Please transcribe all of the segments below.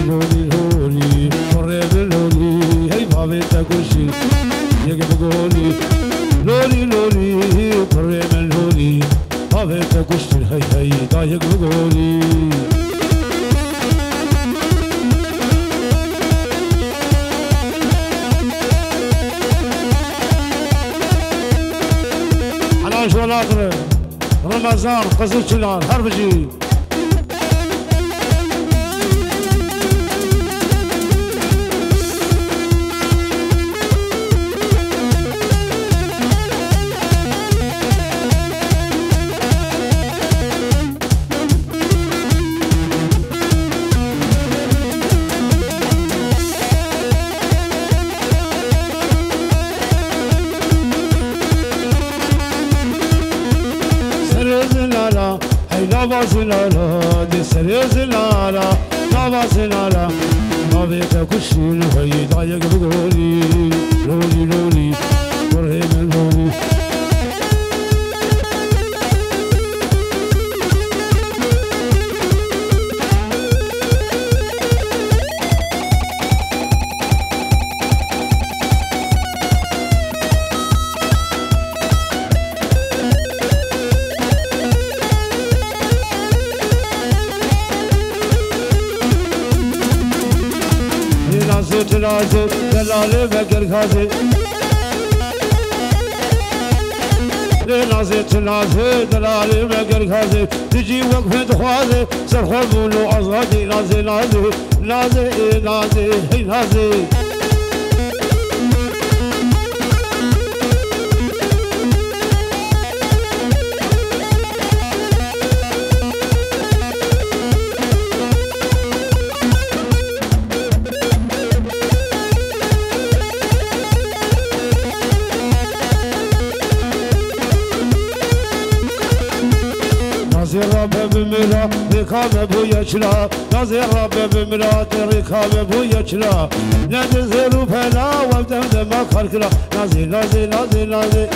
لولي لولي قرب لولي هي بابي تكوشي يقبقوني لولي لولي قرب لولي بابي تكوشي هي هي دا يقبقوني حلاش ولا أقرب رمضان قصر شلال هربجي نابا زلالا دي سري زلالا نابا زلالا ما بيك كشين وهي ضايق بقولي لولي لولي قريب لولي تنازل دلالي بقر خازي نازل تنازل دلالي بقر خازي تجي وقفة خوازي سرخبولو أزغادي نازل نازل نازل نازل هي نازل رب بمرا ركاب بويا چلا نازي رب بمرا ركاب بويا چلا نذرو فلا ودم دم خركلا نازي نازي نازي نازي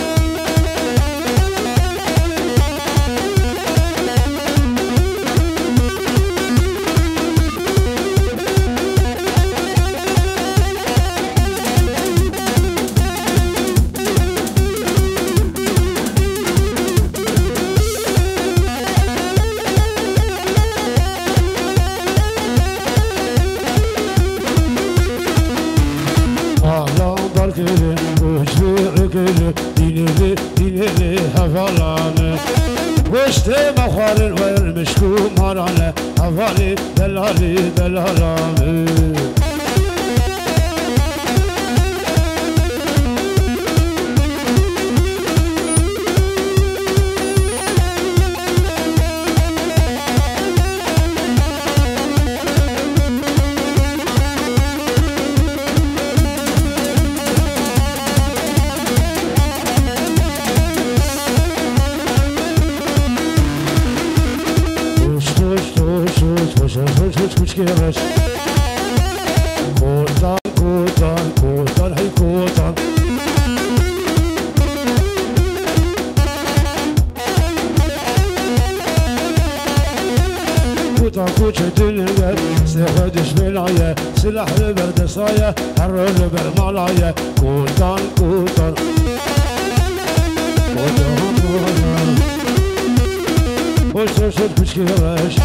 ديني هفالانه وشتي مخارن والمشكو مارانه هفالي دلالي دلالانه كيرش كوتان كوتان كوتان هي كوتان كوتان كوتشة النجد سيخدش بلاية سلاح البرد صاية حرر بالملاية كوتان كوتان كوتان كوتان وش وش وش كيرش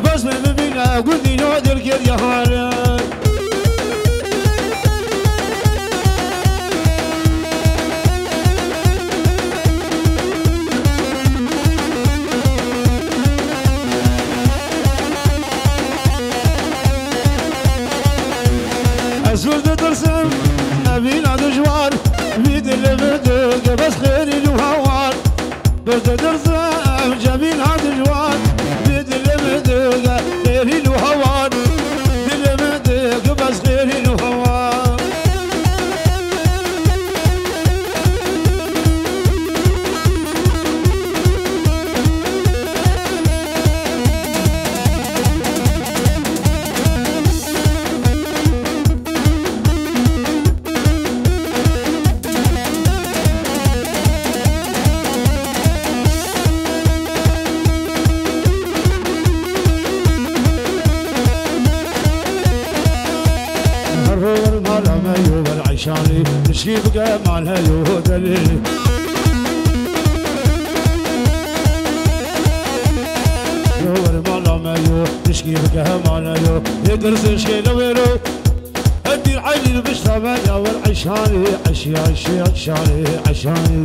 بس من ببينا قلني نودر كير يا حالي أزول ترسم أبينا دجوار بيد اللي بدق بس خيري الهوار بس ترسم جميل هاد جوار بيد اللي بدق عشاني نشكي بقى مالها يهودلي يور مالا مايو نشكي بقى مالها يو يدرس شكي لويرو هدي العيني بشتغل يور عشاني عشاني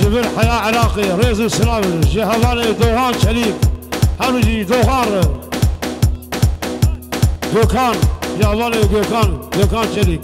جبل حياة عراقي رئيس السلام جهوالي دوهان شريك هرجي دوهان دوكان جهوالي دوكان شريك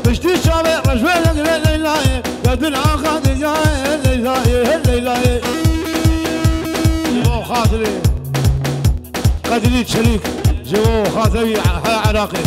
بشتي شابع رجبلك ليلاي قد العقد جاي ليلاي جو خاطري قدري شريك جو خاطري عراقي